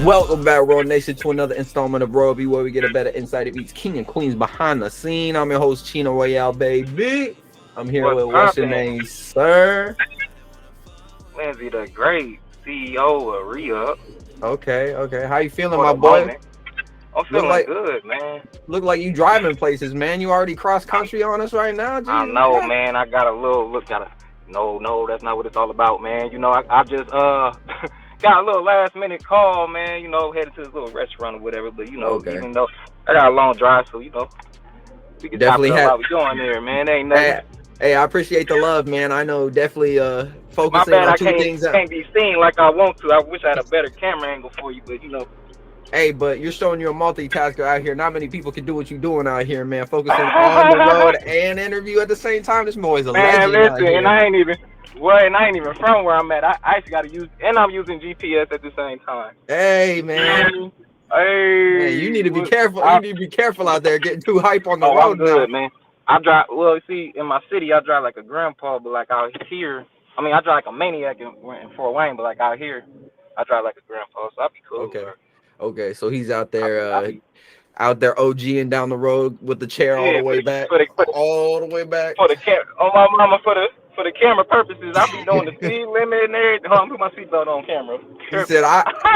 Welcome back, Royal Nation, to another installment of Reup, where we get a better insight of each king and queens behind the scene. I'm your host, Cheno Royal, baby. I'm here What's with what's your poppin'? name, sir? Lenzy the Great, CEO of Reup Okay. How you feeling, for my the boy? moment. I'm Look feeling like good, man. look like you driving places, man. You already cross country on us right now. I Jesus know, Christ. man. I got a little look. Got a no. That's not what it's all about, man. I just got a little last minute call, man. Headed to this little restaurant or whatever. But Okay. even though I got a long drive, so we can chop it Definitely up had while we going there, man. Ain't nothing. hey, hey, I appreciate the love, man. I know definitely My focusing bad. on I two can't things at can't be seen like I want to. I wish I had a better camera angle for you, but. Hey, but you're showing you're a multitasker out here. Not many people can do what you're doing out here, man. Focusing on the road and interview at the same time. This boy's a Man, legend out listen, and here. I ain't even from where I'm at. I actually got to use, and I'm using GPS at the same time. Hey, You feel man. me? Man, you need Hey, to be careful. You need to be careful out there getting too hype on the I'm road now. good, man. I drive. Well, see, in my city, I drive like a grandpa, but like out here, I mean, I drive like a maniac in Fort Wayne, but like out here, I drive like a grandpa, so I'll be cool, Okay. bro. Okay. So he's out I there be, I be, OGing down the road with the chair all the yeah, way back. for the for the All the way back. for the cam on my mama for the camera purposes, I be doing the speed limit and everything. Hold on, put my seatbelt on camera. He said,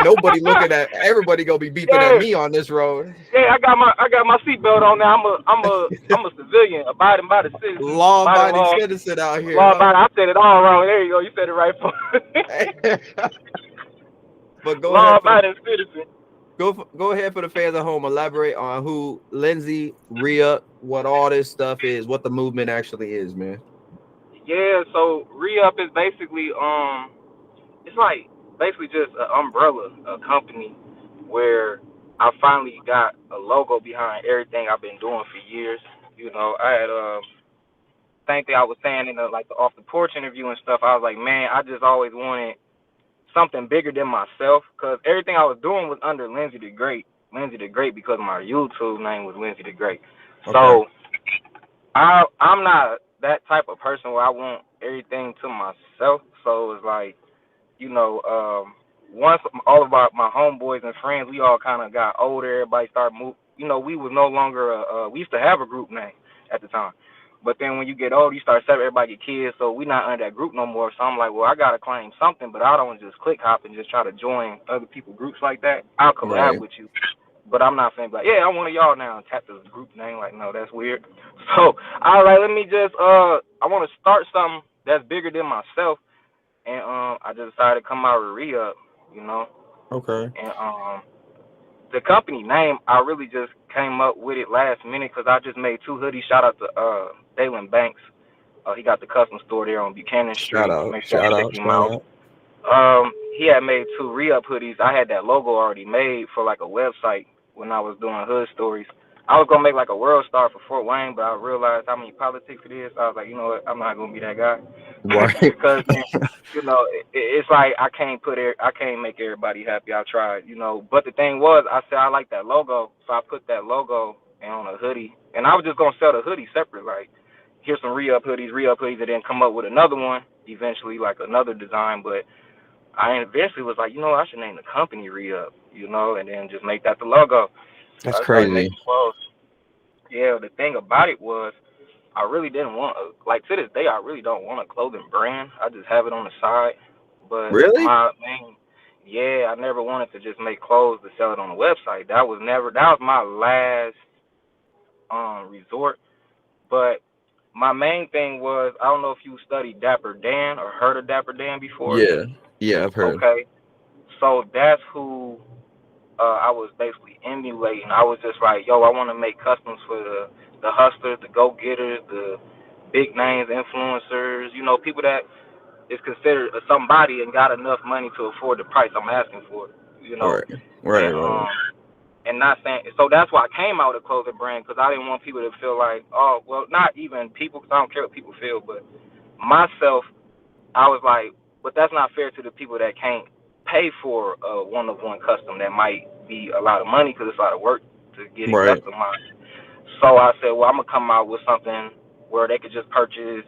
nobody looking at everybody gonna be beeping at Yeah, me on this road. yeah, I got my seatbelt on now. I'm a civilian, abiding by the citizens, Law by the abiding law. citizen out here, Law huh? abiding. I said it all wrong. There you go. You said it right. But go Law ahead for the abiding citizen. go ahead for the fans at home. Elaborate on who Lenzy, Reup, what all this stuff is, what the movement actually is, man. Yeah. So Reup is basically it's like basically just an umbrella, a company where I finally got a logo behind everything I've been doing for years. I had same thing I was saying in the off the porch interview and stuff. I was like, man, I just always wanted something bigger than myself because everything I was doing was under Lenzy the Great. Lenzy the Great because my YouTube name was Lenzy the Great. Okay. So I'm not that type of person where I want everything to myself. So it's like once all of my homeboys and friends, we all kind of got older. Everybody started move. We was no longer we used to have a group name at the time. But then when you get old, you start separate. Everybody get kids, so we not under that group no more. So I'm like, well, I gotta claim something, but I don't just click hop and just try to join other people groups like that. I'll collab Right. with you, but I'm not saying like, yeah, I'm one of y'all now and tap this group name. Like, no, that's weird. So I was like, let me just I want to start something that's bigger than myself, and I just decided to come out with Reup, you know, Okay. and the company name I really just came up with it last minute because I just made two hoodies. Shout out to Dalen Banks. He got the custom store there on Buchanan Shout Street. out. Make sure you Shout check out. him Shout out. out. He had made two re-up hoodies. I had that logo already made for like a website when I was doing hood stories. I was gonna make like a world star for Fort Wayne, but I realized how many politics it is. I was like, you know what, I'm not gonna be that guy, Right. because it's like I can't make everybody happy. I tried. But the thing was, I said I like that logo, so I put that logo on a hoodie, and I was just gonna sell the hoodie separate, like here's some re-up hoodies, and then come up with another one eventually, like another design, but I eventually was like, I should name the company Reup, and then just make that the logo. So That's I started crazy. making clothes. Yeah, the thing about it was, I really didn't want to this day, I really don't want a clothing brand. I just have it on the side. But Really? my main, yeah, I never wanted to just make clothes to sell it on the website. That was my last resort. But my main thing was, I don't know if you studied Dapper Dan or heard of Dapper Dan before. Yeah. Yeah, I've heard. Okay, so that's who I was basically emulating. I was just like, yo, I want to make customs for the hustlers, the go getters, the big names, influencers. People that is considered a somebody and got enough money to afford the price I'm asking for. Right. Right. And Right. and not saying so. That's why I came out with a clothing brand because I didn't want people to feel like, oh, well, not even people, because I don't care what people feel, but myself, I was like, but that's not fair to the people that can't pay for a one-of-one custom that might be a lot of money because it's a lot of work to get it Right. customized. So I said, well, I'm gonna come out with something where they could just purchase,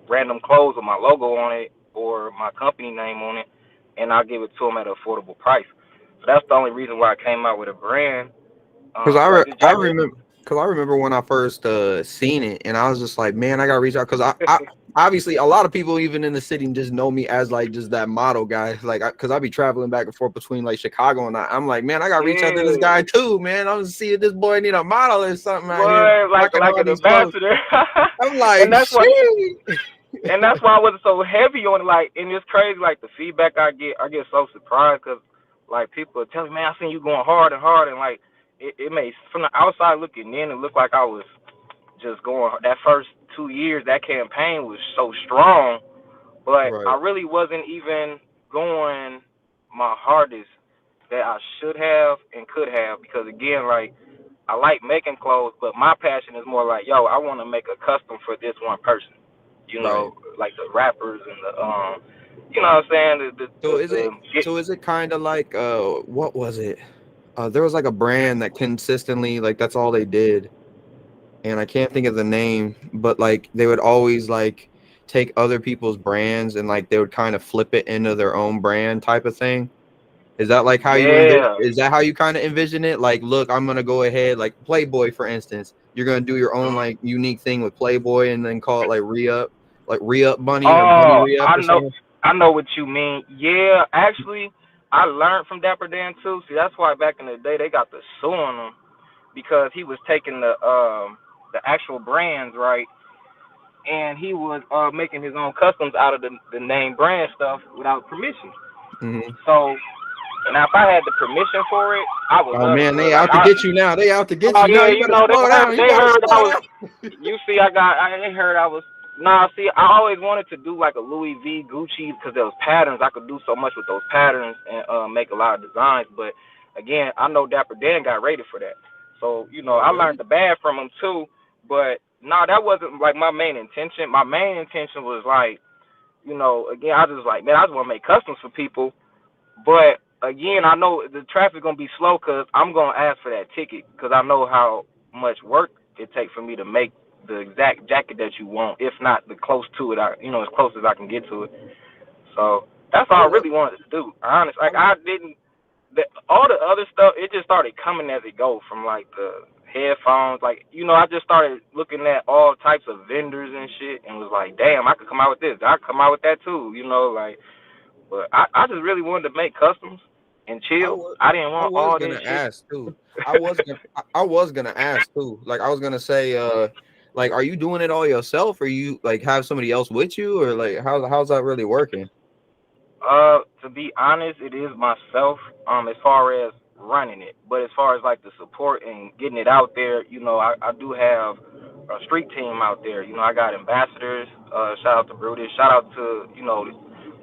random clothes with my logo on it or my company name on it, and I'll give it to them at an affordable price. So that's the only reason why I came out with a brand. Because Like this I jacket. remember, because I remember when I first seen it, and I was just like, man, I gotta reach out. Because I obviously a lot of people even in the city just know me as like just that model guy. Like, because I be traveling back and forth between like Chicago and I'm like, man, I gotta reach out to this Yeah, guy too, man. I'm see if this boy need a model or something out here boy, rocking like all an these clothes. ambassador. I'm and like, that's what shit. and that's why I wasn't so heavy on it. Like, and it's crazy. Like the feedback I get so surprised because like people are telling me, man, I seen you going hard and hard, and like it made from the outside looking in, it looked like I was just going. That first 2 years, that campaign was so strong, but I Right, really wasn't even going my hardest that I should have and could have because again, like I like making clothes, but my passion is more like, yo, I want to make a custom for this one person. You right. know, like the rappers and the you know what I'm saying? So is it Get, so is it kind of like what was it? There was like a brand that consistently like that's all they did, and I can't think of the name, but like they would always like take other people's brands and like they would kind of flip it into their own brand type of thing. Is that like how you yeah. is that how you kind of envision it? Like, look, I'm gonna go ahead, like Playboy, for instance. You're gonna do your own like unique thing with Playboy and then call it like Reup Bunny or Bunny Oh, Reup or something. I know what you mean. Yeah, actually, I learned from Dapper Dan too. See, that's why back in the day they got the suing him because he was taking the actual brands right, and he was making his own customs out of the name brand stuff without permission. Hmm. So now, if I had the permission for it, I would Oh love to man, do it. they Like, out to get you now. They out to get oh you now. yeah, You you better know, slow down. You they gotta heard I slow was. down. You see, they heard I was. Nah, see, I always wanted to do like a Louis V, Gucci, because there was patterns. I could do so much with those patterns and make a lot of designs. But again, I know Dapper Dan got rated for that. So you know, Oh I learned really? the bad from him too. But nah, that wasn't like my main intention. My main intention was like, you know, again, I just like, man, I just want to make customs for people but again, I know the traffic gonna be slow because I'm gonna ask for that ticket because I know how much work it takes for me to make the exact jacket that you want, if not the close to it. You know, as close as I can get to it. So that's I all I was. really wanted to do. Honest, like I, I didn't. All the other stuff, it just started coming as it go from like the headphones. Like you know, I just started looking at all types of vendors and shit, and was like, damn, I could come out with this. I could come out with that too. You know, like but I just really wanted to make customs and I chill. was I didn't I want was all this gonna shit. ask too. I was gonna ask too. Like I was gonna say, like, are you doing it all yourself, or you like have somebody else with you, or like how's that really working? To be honest, it is myself. As far as running it, but as far as like the support and getting it out there, you know, I do have a street team out there. You know, I got ambassadors. Shout out to Brutus. Shout out to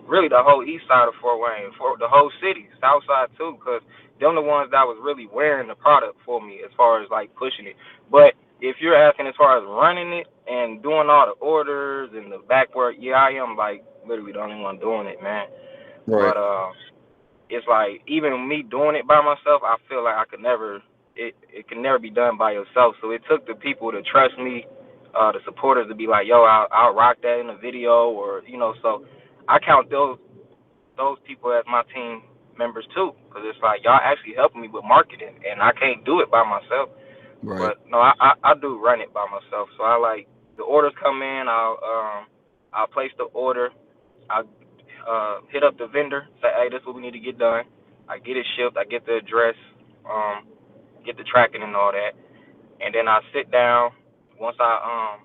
really the whole east side of Fort Wayne, for the whole city, south side too, because they're the ones that was really wearing the product for me as far as like pushing it. But if you're asking as far as running it and doing all the orders and the back work, yeah, I am like literally the only one doing it, man. Right, But it's like even me doing it by myself, I feel like I could never. It can never be done by yourself. So it took the people to trust me, the supporters to be like, yo, I'll rock that in a video, or you know. So I count those people as my team members too, because it's like y'all actually helping me with marketing, and I can't do it by myself. right, But no, I do run it by myself. So I like the orders come in, I'll place the order, I hit up the vendor, say, hey, this is what we need to get done. I get it shipped, I get the address, um, get the tracking and all that, and then I sit down. Once I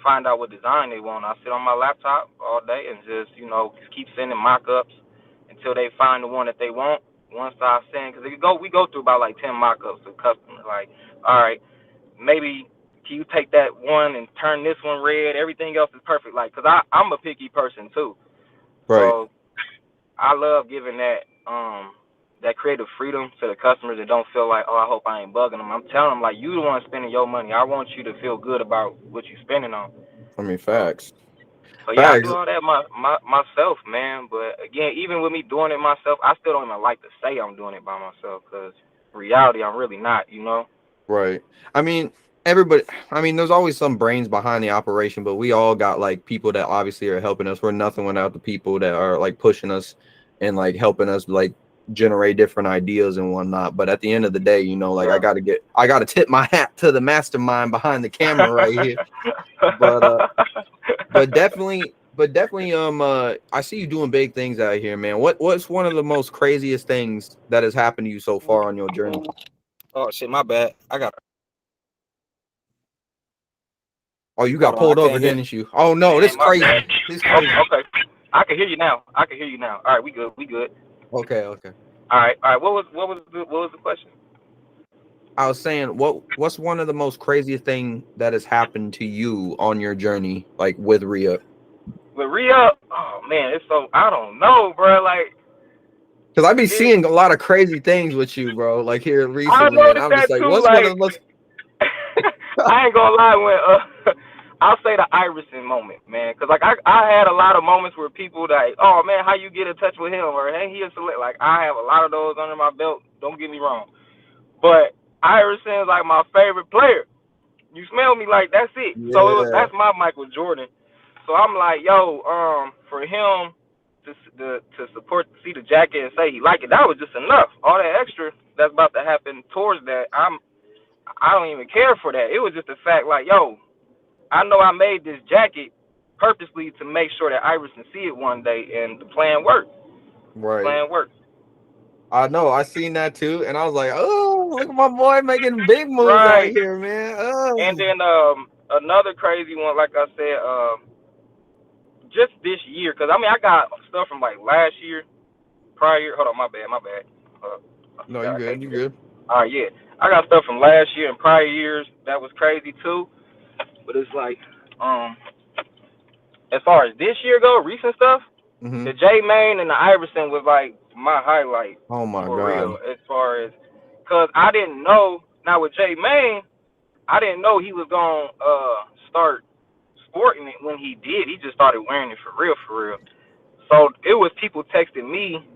find out what design they want, I sit on my laptop all day and just just keep sending mock-ups until they find the one that they want. Once I send, because we go through about like 10 mock-ups to customers. Like, all right, maybe can you take that one and turn this one red? Everything else is perfect. Like, cause I'm a picky person too. right. So I love giving that creative freedom to the customers that don't feel like, oh, I hope I ain't bugging them. I'm telling them like, you the one spending your money. I want you to feel good about what you're spending on. I mean, So facts, so yeah, I do facts. all that myself, man. But again, even with me doing it myself, I still don't even like to say I'm doing it by myself, cause in reality, I'm really not. You know. Right. I mean, everybody. I mean, there's always some brains behind the operation, but we all got like people that obviously are helping us. We're nothing without the people that are like pushing us and like helping us like generate different ideas and whatnot. But at the end of the day, like Yeah. I gotta tip my hat to the mastermind behind the camera right here. But definitely I see you doing big things out here, man. What's one of the most craziest things that has happened to you so far on your journey? Oh shit, my bad. I got. Oh, you Hold got on, I pulled over, can't hear. didn't you? Oh no, this Dang, my bad. crazy. This crazy. Okay, I can hear you now. I can hear you now. All right, we good. We good. Okay. All right, all right. What was the question? I was saying, what's one of the most craziest thing that has happened to you on your journey, like with Reup? With Reup, oh man, it's so I don't know, bro. Like Because I be it, seeing a lot of crazy things with you, bro. Like here I recently, and noticed I'm just that like, too. what's one of Like the most? I ain't gonna lie when I'll say the Iverson moment, man, because like I had a lot of moments where people like, oh man, how you get in touch with him, or hey, he is select. Like I have a lot of those under my belt. Don't get me wrong, but Iverson is like my favorite player. You smell me? Like that's it. So Yeah, that's my Michael Jordan. So I'm like, yo, for him to support, see the jacket and say he like it, that was just enough. All that extra that's about to happen towards that, I don't even care for that. It was just the fact, like, yo, I know I made this jacket purposely to make sure that Iverson see it one day, and the plan worked. The right. plan worked. I know. I seen that too, and I was like, oh, look at my boy making big moves out Right. here, man. And Oh. then another crazy one, like I said, just this year, cause I mean I got stuff from like last year, prior year. Hold on, my bad. I No, you forgot. I good. can't You do this. good. All right, yeah, I got stuff from last year and prior years that was crazy too. But it's like, as far as this year go, recent stuff, Mm-hmm. the J Main and the Iverson was like my highlight Oh my for real. God. As far as, cause I didn't know. Now with J Main, I didn't know he was gonna start sporting it when he did. He just started wearing it for real, for real. So it was people texting me,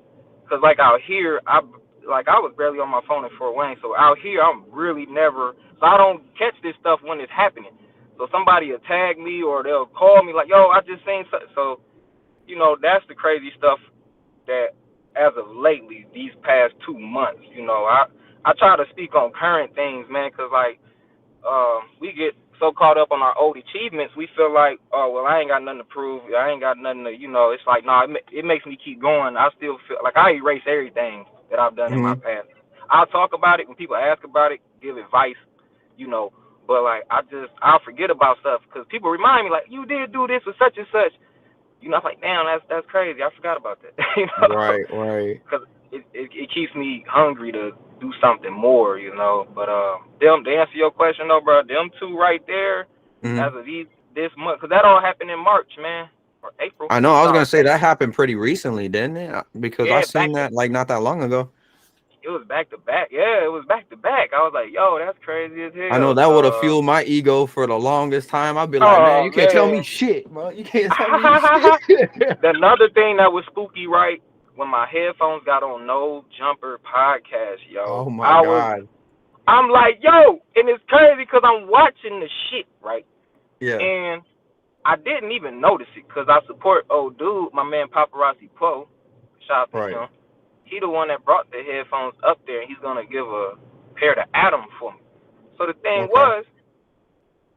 cause like out here, I was barely on my phone in Fort Wayne. So out here, I'm really never. So I don't catch this stuff when it's happening. So somebody will tag me or they'll call me like, "Yo, I just seen so." So that's the crazy stuff that as of lately, these past 2 months, I try to speak on current things, man, cause like we get so caught up on our old achievements, we feel like, oh well, I ain't got nothing to prove. I ain't got nothing to, it's like, no, it makes me keep going. I still feel like I erase everything that I've done in my Mm-hmm. past. I'll talk about it when people ask about it, give advice, you know. But like I'll forget about stuff because people remind me like you did do this with such and such. I'm like, damn, that's crazy. I forgot about that. Right. Right. Because it keeps me hungry to do something more. But them to answer your question though, bro, them two right there, Mm-hmm. as of this month, because that all happened in March, man, or April. I know. I was No, gonna say that happened pretty recently, didn't it? Because I yeah, seen that like not that long ago. it was back to back. Yeah, it was back to back. I was like, yo, that's crazy as I know hell. that would have So, fueled my ego for the longest time. I'd be like, man, oh you can't tell me man. shit, bro. You can't tell me shit. Another thing that was spooky, right? When my headphones got on No Jumper podcast, yo, Oh my God. I'm like, yo, and it's crazy because I'm watching the shit, right? Yeah. And I didn't even notice it because I support old dude, my man Paparazzi Poe. Shout out to Right. him. He the one that brought the headphones up there, and he's gonna give a pair to Adam for me. So the thing Okay. was,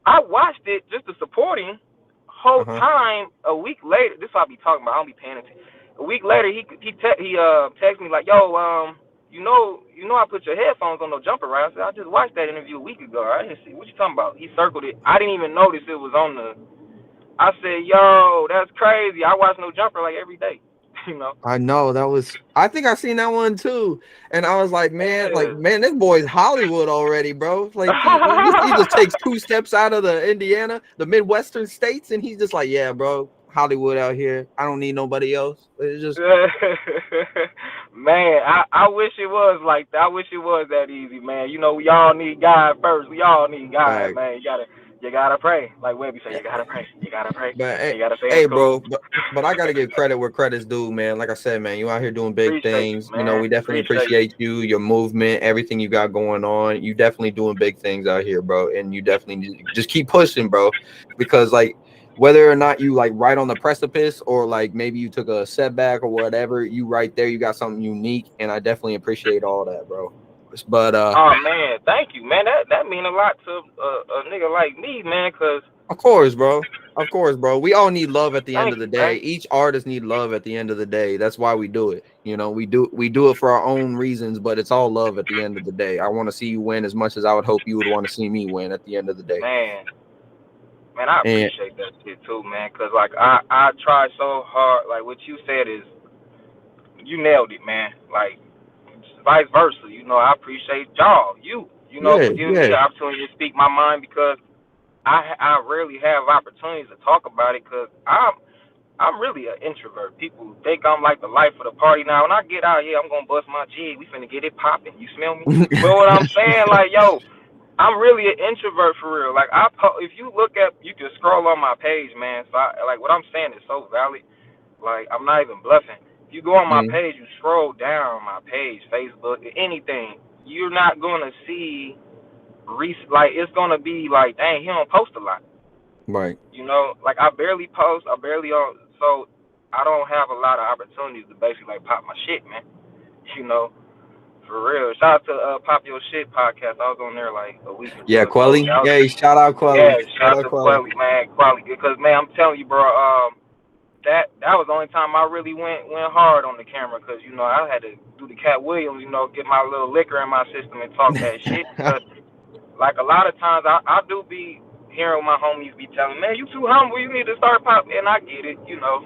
I watched it just to support him. Whole Uh-huh. time, a week later, this is what I be talking about. I don't be paying attention. A week later, he texted me like, yo, I put your headphones on, no jumper, right? I said, I just watched that interview a week ago. I didn't see what you talking about. He circled it. I didn't even notice it was on the. I said, yo, that's crazy. I watch No Jumper like every day. you know. I know that was. I think I seen that one too, and I was like, Yeah. man, this boy's Hollywood already, bro. Like he just takes 2 steps out of the Indiana, the Midwestern states, and he's just like, yeah, bro, Hollywood out here. I don't need nobody else. It's just Man, I wish it was like that. I wish it was that easy, man. We all need God first. We all need God, fact. man. You gotta pray. Like Webby say, you gotta pray. You gotta pray. But And you gotta stay in hey, school. bro, but I gotta give credit where credit's due, man. Like I said, man, you out here doing big Appreciate things. you, man. We definitely Appreciate you. appreciate you, your movement, everything you got going on. You definitely doing big things out here, bro. And you definitely just keep pushing, bro. Because like whether or not you like right on the precipice or like maybe you took a setback or whatever, you right there, you got something unique, and I definitely appreciate all that, bro. But Oh man, thank you, man. That mean a lot to a nigga like me, man. Cause of course, bro. Of course, bro. We all need love at the end thank of the you, man. day. Each artist need love at the end of the day. That's why we do it. You know, we do it for our own reasons, but it's all love at the end of the day. I want to see you win as much as I would hope you would want to see me win at the end of the day. Man, man, I And appreciate that shit too, man. Cause like I try so hard. Like what you said is you nailed it, man. Like vice versa. You know, I appreciate y'all, you know, yeah, for giving me yeah. the opportunity to speak my mind because I rarely have opportunities to talk about it because I'm really an introvert. People think I'm like the life of the party. Now, when I get out here, I'm gonna bust my jig. We finna get it popping. You smell me? But what I'm saying, like, yo, I'm really an introvert for real. Like, if you look at, you can scroll on my page, man. So, like, what I'm saying is so valid. Like, I'm not even bluffing. If you go on my Mhm. page, you scroll down my page, Facebook, anything, you're not gonna see, like, it's gonna be like, dang, he don't post a lot. Right. You know, like I barely post, I barely on, so I don't have a lot of opportunities to basically like pop my shit, man. You know, for real. Shout out to Pop Your Shit podcast. I was on there like a week or Yeah, two ago. Quelly. Hey, shout out Yeah, Quelly. Shout shout out out to Quelly. Quality, man, Quality. Because man, I'm telling you, bro, that was the only time I really went hard on the camera. Because you know I had to do the Cat Williams, you know, get my little liquor in my system and talk that shit. Because like a lot of times I do be hearing my homies be telling, man, you too humble, you need to start popping. And I get it, you know,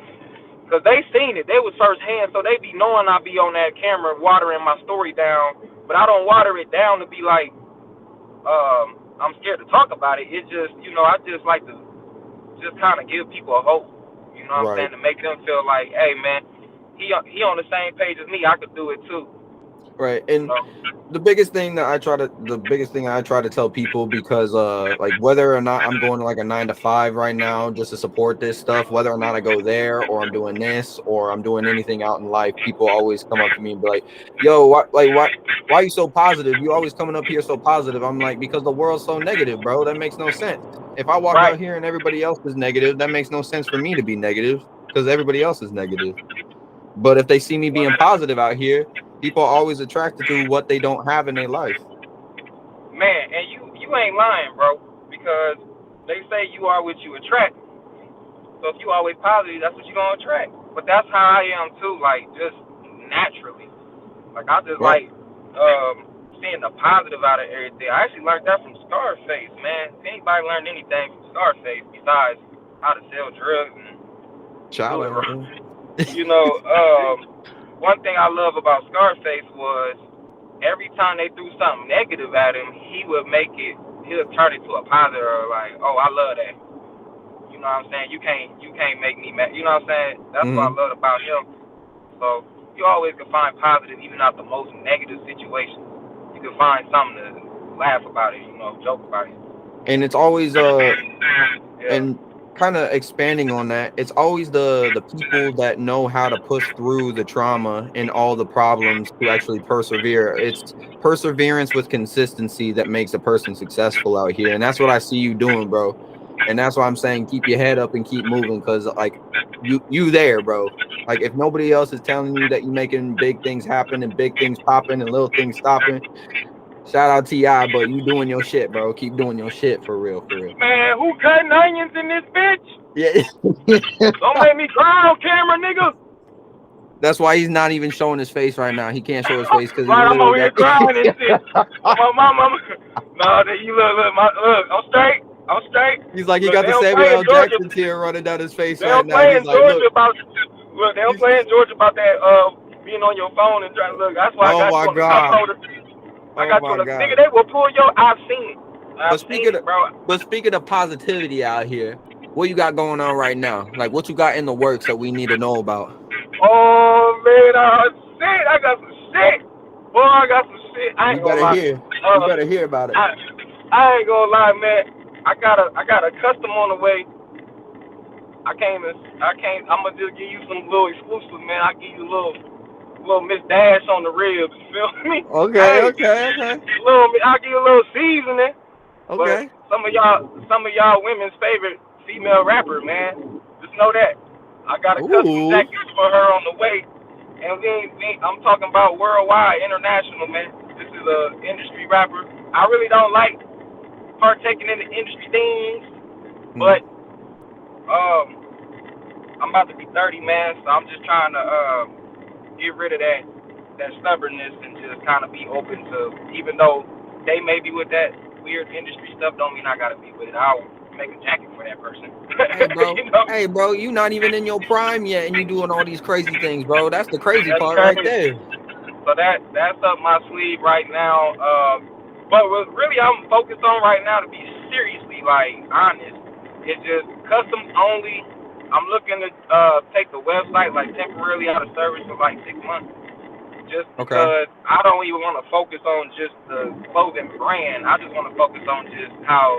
because they seen it. They was first hand, so they be knowing I be on that camera watering my story down. But I don't water it down to be like, I'm scared to talk about it. It's just, you know, I just like to just kind of give people a hope. You know what I'm Right. saying? To make them feel like, hey, man, he on the same page as me. I could do it too. Right. You And know? the biggest thing I try to tell people, because like whether or not I'm going to like a 9 to 5 right now just to support this stuff, whether or not I go there or I'm doing this or I'm doing anything out in life, people always come up to me and be like, yo, why are you so positive? You always coming up here so positive. I'm like, because the world's so negative, bro. That makes no sense. If I walk Right. out here and everybody else is negative, that makes no sense for me to be negative because everybody else is negative. But if they see me being positive out here, people are always attracted to what they don't have in their life. Man, and you ain't lying, bro, because they say you are what you attract. So if you always positive, that's what you're gonna attract. But that's how I am too, like just naturally. Like I just Right. like seeing the positive out of everything. I actually learned that from Scarface, man. If anybody learned anything from Scarface besides how to sell drugs and Shout do it out. right, you know, one thing I love about Scarface was every time they threw something negative at him, he'll turn it to a positive, or like, oh, I love that. You know what I'm saying? You can't make me mad. You know what I'm saying? That's what I Hmm. love about him. So you always can find positive even out the most negative situation. You can find something to laugh about it, you know, joke about it. And it's always Yeah. and kind of expanding on that, it's always the people that know how to push through the trauma and all the problems to actually persevere. It's perseverance with consistency that makes a person successful out here, and that's what I see you doing, bro. And that's why I'm saying keep your head up and keep moving, because like you there, bro. Like if nobody else is telling you that you're making big things happen and big things popping and little things stopping, shout out Ti, but you doing your shit, bro. Keep doing your shit for real, for real. Man, who cutting onions in this bitch? Yeah. Don't make me cry on camera, nigga. That's why he's not even showing his face right now. He can't show his face because he Right, I'm literally over here got. crying and shit. My mama. Nah, you look, I'm straight. I'm straight. He's like he Look, got they the don't play Samuel in L. Georgia. Jackson tear running down his face They right don't now. play He's in like, look, Georgia about. Look, they don't he's. play in Georgia about that being on your phone and trying to look. That's why I Oh got my you on the cup god. holder. I Oh got you my on the nigga. god. They will pull your. I've seen it. But I've seen speaking it, of, bro. but speaking of positivity out here, what you got going on right now? Like what you got in the works that we need to know about? Oh man, shit. I got some shit. Boy, I got some shit. I We ain't gonna better lie. hear. We better hear about it. I I ain't gonna lie, man. I got a custom on the way. I'm gonna just give you some little exclusive, man. I give you a little Miss Dash on the ribs. You feel me? Okay, Hey, okay, okay, I'll give you a little seasoning. But okay. some of y'all women's favorite female rapper, man. Just know that. I got a custom Ooh. jacket for her on the way. And I'm talking about worldwide, international, man. This is a industry rapper. I really don't like partaking in the industry things, but I'm about to be 30, man, so I'm just trying to get rid of that stubbornness and just kind of be open to, even though they may be with that weird industry stuff, don't mean I gotta be with it. I'll make a jacket for that person. Hey, bro. You know, Hey, bro. You not even in your prime yet, and you doing all these crazy things, bro. That's the crazy that's part right crazy. there. So that's up my sleeve right now. But what really I'm focused on right now, to be seriously like honest, is just customs only. I'm looking to take the website like temporarily out of service for like 6 months, just Okay. because I don't even want to focus on just the clothing brand. I just want to focus on just how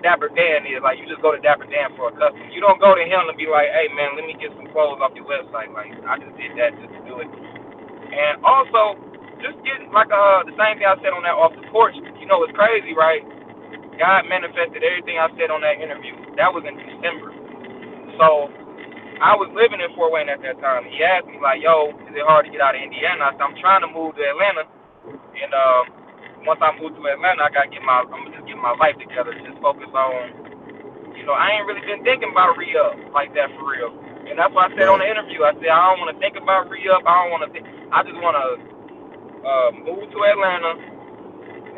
Dapper Dan is. Like, you just go to Dapper Dan for a custom. You don't go to him to be like, hey man, let me get some clothes off your website. Like, I just did that just to do it. And also, just getting like the same thing I said on that off the porch. You know, it's crazy, right? God manifested everything I said on that interview. That was in December. So I was living in Fort Wayne at that time. He asked me like, "Yo, is it hard to get out of Indiana?" I said, "I'm trying to move to Atlanta, and once I move to Atlanta, I'm gonna just get my life together, just focus on, I ain't really been thinking about re-up like that for real." And that's what I said on Right. the interview. I said, I don't want to think about re-up. I don't want to think. I just want to move to Atlanta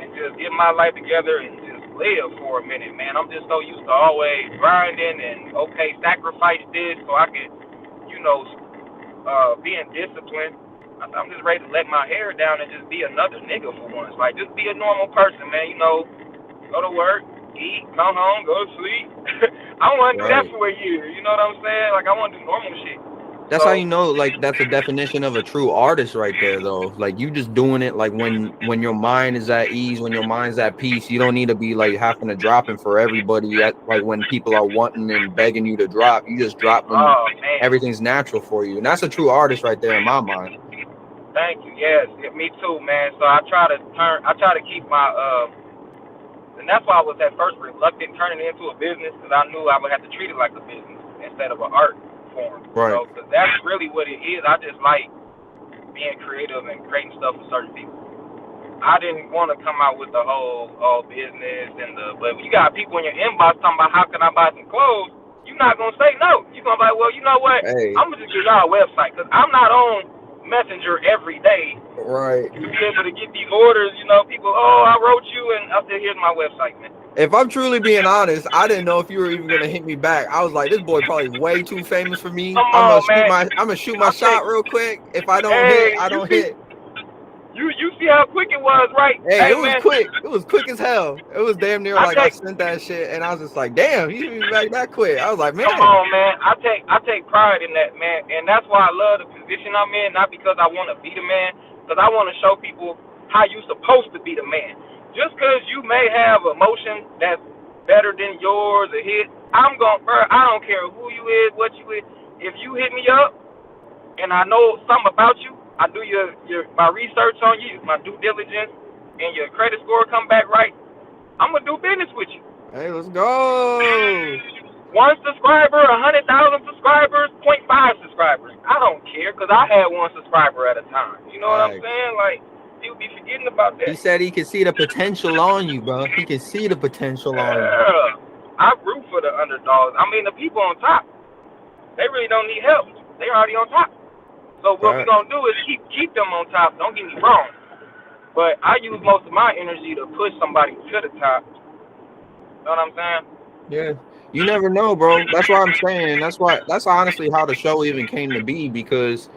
and just get my life together and just live for a minute, man. I'm just so used to always grinding and sacrifice this so I could, being disciplined. I'm just ready to let my hair down and just be another nigga for once. Like, just be a normal person, man. Go to work, eat, come home, go to sleep. I want to do that Right. for a year. You know what I'm saying? Like, I want to do normal shit. That's how So, you know, like that's a definition of a true artist right there, though. Like you just doing it like when your mind is at ease, when your mind's at peace. You don't need to be like having to drop it for everybody. Like when people are wanting and begging you to drop, you just drop when oh man, everything's natural for you, and that's a true artist right there in my mind. thank you. Yes, me too, man. So I try to keep my and that's why I was at first reluctant turning it into a business, because I knew I would have to treat it like a business instead of an art form, Right. because that's really what it is. I just like being creative and creating stuff for certain people. I didn't want to come out with the whole business but you got people in your inbox talking about how can I buy some clothes. You're not gonna say no. You're gonna be like, well, you know what? Hey. I'm gonna just give y'all a website, because I'm not on Messenger every day Right. to be able to get these orders. People, oh, I wrote you, and I said, here's my website, man. If I'm truly being honest, I didn't know if you were even gonna hit me back. I was like, this boy probably way too famous for me. Come on, man. I'm gonna shoot my I think, shot real quick. If I don't hit, hey, I don't hit. you see how quick it was, right? Hey, Hey, it was man, quick. It was quick as hell. It was damn near I like I take sent that shit, and I was just like, damn, he hit me back that quick. I was like, Come man, on, man. I take pride in that, man, and that's why I love the position I'm in. Not because I want to be the man, because I want to show people how you supposed to be the man. Just because you may have emotion that's better than yours, or hit, I don't care who you is, what you is. If you hit me up and I know something about you, I do my research on you, my due diligence, and your credit score come back right, I'm gonna do business with you. hey, let's go. One subscriber, 100,000 subscribers, point 0.5 subscribers. I don't care, because I had one subscriber at a time. You know what I'm Facts. saying? Like, people be forgetting about He that. said he can see the potential on you, bro. He can see the potential on you. Yeah. I root for the underdogs. I mean, the people on top, they really don't need help. They already on top. So what we Facts. gonna do is keep them on top. Don't get me wrong. But I use most of my energy to push somebody to the top. You know what I'm saying? Yeah. You never know, bro. That's why I'm saying. That's honestly how the show even came to be, because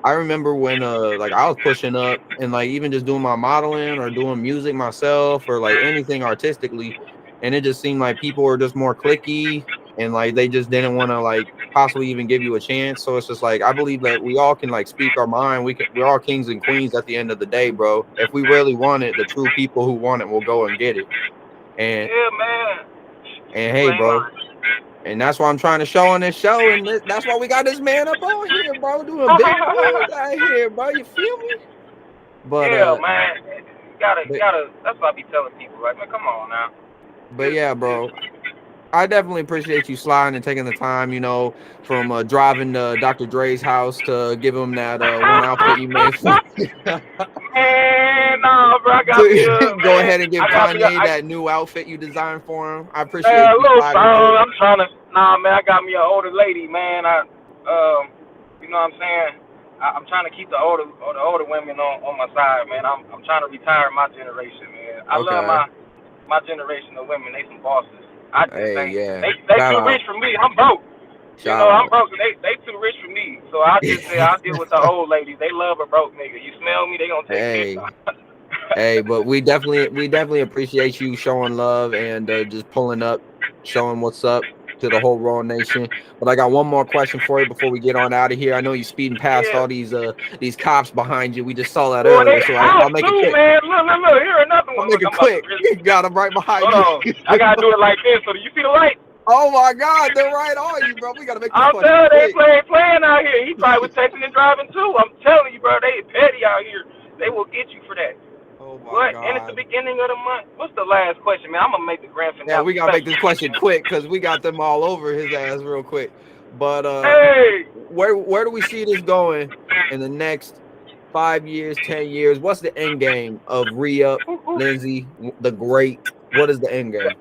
I remember when like I was pushing up and like even just doing my modeling or doing music myself or like anything artistically, and it just seemed like people were just more cliquey and like they just didn't want to like possibly even give you a chance. So it's just like I believe that we all can like speak our mind. We're all kings and queens at the end of the day, bro. If we really want it, the true people who want it will go and get it. And Yeah, man. You hey, ain't bro. lying. And that's why I'm trying to show on this show, and that's why we got this man up on here, bro, doing big things out here, bro. You feel me? But Yeah, man. You but gotta. That's what I be telling people. Like, man, come on now. but Just, yeah, just bro. I definitely appreciate you sliding and taking the time, from driving to Dr. Dre's house to give him that one outfit you made for Man, nah, bro, I got me to go man, ahead and give I got me Kanye that new outfit you designed for him. I man, appreciate a you little sliding song. through. I'm trying to, nah, man, I got me an older lady, man. You know what I'm saying? I'm trying to keep the older women on my side, man. I'm trying to retire my generation, man. I love Okay. my generation of women. They some bosses. I just Hey, ain't. yeah. They Shout too out. rich for me. I'm broke. You Shout know, I'm out. broke. They too rich for me. So I just say I deal with the old ladies. They love a broke nigga. You smell me? They gonna take me. Hey. Hey, but we definitely appreciate you showing love and just pulling up, showing what's up to the whole Raw Nation. But I got one more question for you before we get on out of here. I know you're speeding past Yeah. all these cops behind you. We just saw that Boy, they earlier, so out I'll make it too, quick. man. Look. Here another I'll one. make Look, it I'm about to quick. really. Got them right behind Hold you. on. I gotta do it like this. So do you see the light? Oh my God, they're right on you, bro. We gotta make this I'm question telling you, they quick. playing out here. He probably was texting and driving too. I'm telling you, bro, they petty out here. They will get you for that. Oh my But and it's the God. beginning of the month. What's the last question, man? I'm gonna make the grand Yeah, we finale gotta make special. this question quick because we got them all over his ass real quick. But Hey, where do we see this going in the next 5 years, 10 years? What's the end game of Reup, Lenzy, the Great? What is the end game?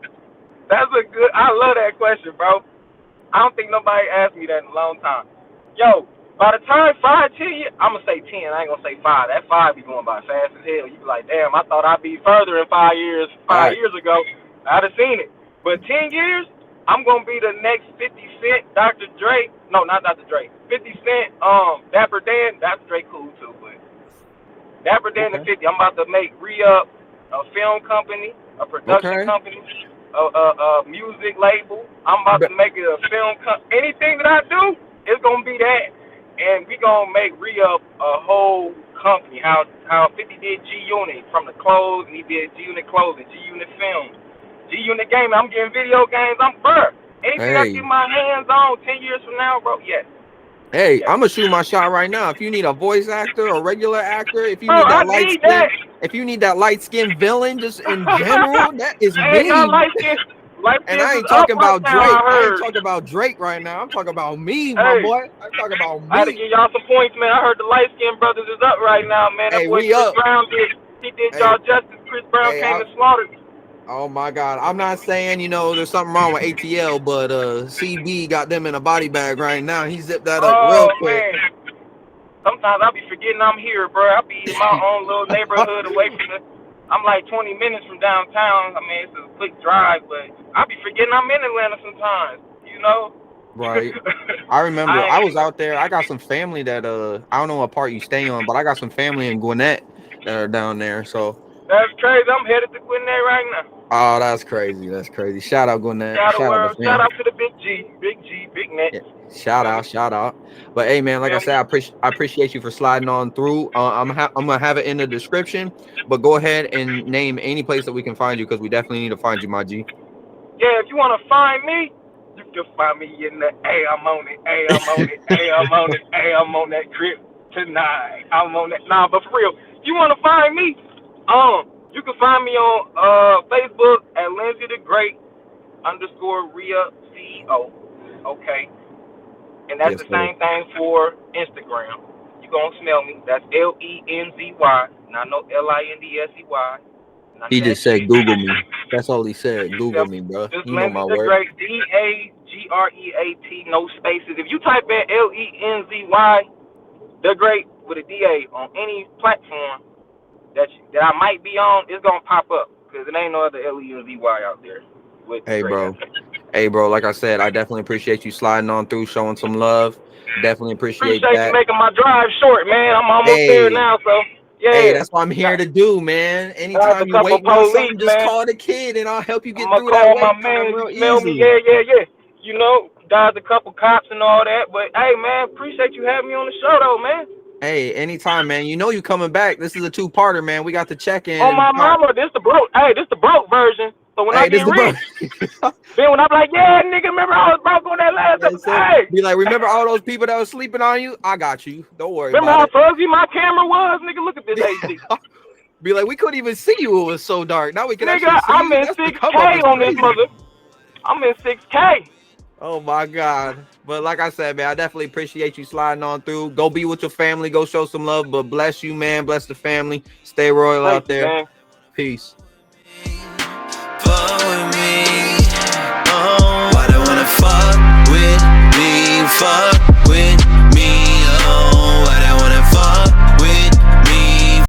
that's a good. I love that question, bro. I don't think nobody asked me that in a long time. Yo, by the time 5, 10 years, I'm gonna say 10. I ain't gonna say 5. That 5 be going by fast as hell. You be like, damn, I thought I'd be further in 5 years. All Five right. years ago, I'd have seen it. But 10 years, I'm gonna be the next 50 Cent, Dr. Dre. No, not Dr. Dre. 50 Cent, Dapper Dan. Dr. Dre cool too, but Dapper Dan the Okay. 50. I'm about to make Reup a film company, a production Okay. company, a music label. I'm about to make it a film anything that I do, it's gonna be that, and we gonna make Reup a whole company. How 50 did G Unit from the clothes, and he did G Unit clothing, G Unit film, G Unit gaming. I'm getting video games. I'm bruh. Anything I get Hey, my hands on 10 years from now, bro. Yes, hey, yes. I'm gonna shoot my shot right now. If you need a voice actor or regular actor, if you Bro, need I that light need skin, that. if you need that light skinned villain, just in general, that is Hey, y'all me. light And skins I is ain't up talking right about now. I Drake. I ain't heard. talking about Drake right now. I'm talking about me, my Hey, boy. I'm talking about I had to me. give y'all some points, man. I heard the light skinned brothers is up right now, man. That Hey, boy re Chris up. Brown he did Hey, y'all justice. Chris Brown hey, came and slaughtered. oh my God. I'm not saying, there's something wrong with ATL, but CB got them in a body bag right now. He zipped that up Oh real quick. man. Sometimes I be forgetting I'm here, bro. I be in my own little neighborhood away from the. I'm like 20 minutes from downtown. I mean, it's a quick drive, but I be forgetting I'm in Atlanta sometimes. You know. Right. I remember I I was ain't. out there. I got some family that I don't know what part you stay on, but I got some family in Gwinnett that are down there. So That's crazy. I'm headed to Gwinnett right now. oh, that's crazy. That's crazy. Shout out Gwinnett. Shadow Shout out to World. Shout fam. out to the Big G, Big Nets. Yeah. You Shout feel me? out, shout out. But hey, man, like I Feel said, me? I appreciate you for sliding on through. I'm gonna have it in the description, but go ahead and name any place that we can find you because we definitely need to find you, my G. Yeah, if you want to find me, you can find me in the A. I'm on it. A. I'm on it. A. I'm on it. A. I'm on that trip tonight. I'm on that. Nah, but for real, if you want to find me, you can find me on Facebook at Lenzy the Great _ Rhea CEO. Okay, and that's Yes, the sir. same thing for Instagram. You gonna smell me? That's LENZY, not no LINDSEY. None of He that just shit. said Google me. That's all he said. Google Yep. me, bro. Just You know Lenzy my the work. Great, DAGREAT, no spaces. If you type in LENZY, the Great with a DA on any platform that I might be on, it's gonna pop up because it ain't no other LENZY out there with the Hey, Great bro. after. Hey, bro. Like I said, I definitely appreciate you sliding on through, showing some love. Definitely appreciate Appreciate you that. making my drive short, man. I'm almost there Hey, now, so hey, yeah. that's what I'm here Got to do, man. got a Anytime you're couple waiting on police, something, just man. call the kid and I'll help you I'm get gonna through that call my wait time man. You real smell me? easy. Yeah. You know, dodged a couple cops and all that, but hey, man, appreciate you having me on the show, though, man. Hey, anytime, man. You know you coming back. This is a two-parter, man. We got the On check-in. my mama, this the broke. Hey, this the broke version. So when I Hey, this get is the bro. rich, then when I'm like, yeah, nigga, remember I was broke on that last Yes, episode. sir. Hey, Be like, remember all those people that was sleeping on you? I got you. Don't worry remember about how it. fuzzy my camera was, nigga? Look at this HD. Be like, we couldn't even see you. It was so dark. Now we can Nigga, actually see I'm you. in That's the come 6K up is on this crazy. mother. I'm in 6K. Oh my God. But like I said, man, I definitely appreciate you sliding on through. Go be with your family. Go show some love. But bless you, man. Bless the family. Stay royal Thank out you, there. man. Peace. Fuck with me. Oh, why they wanna fuck with me? Fuck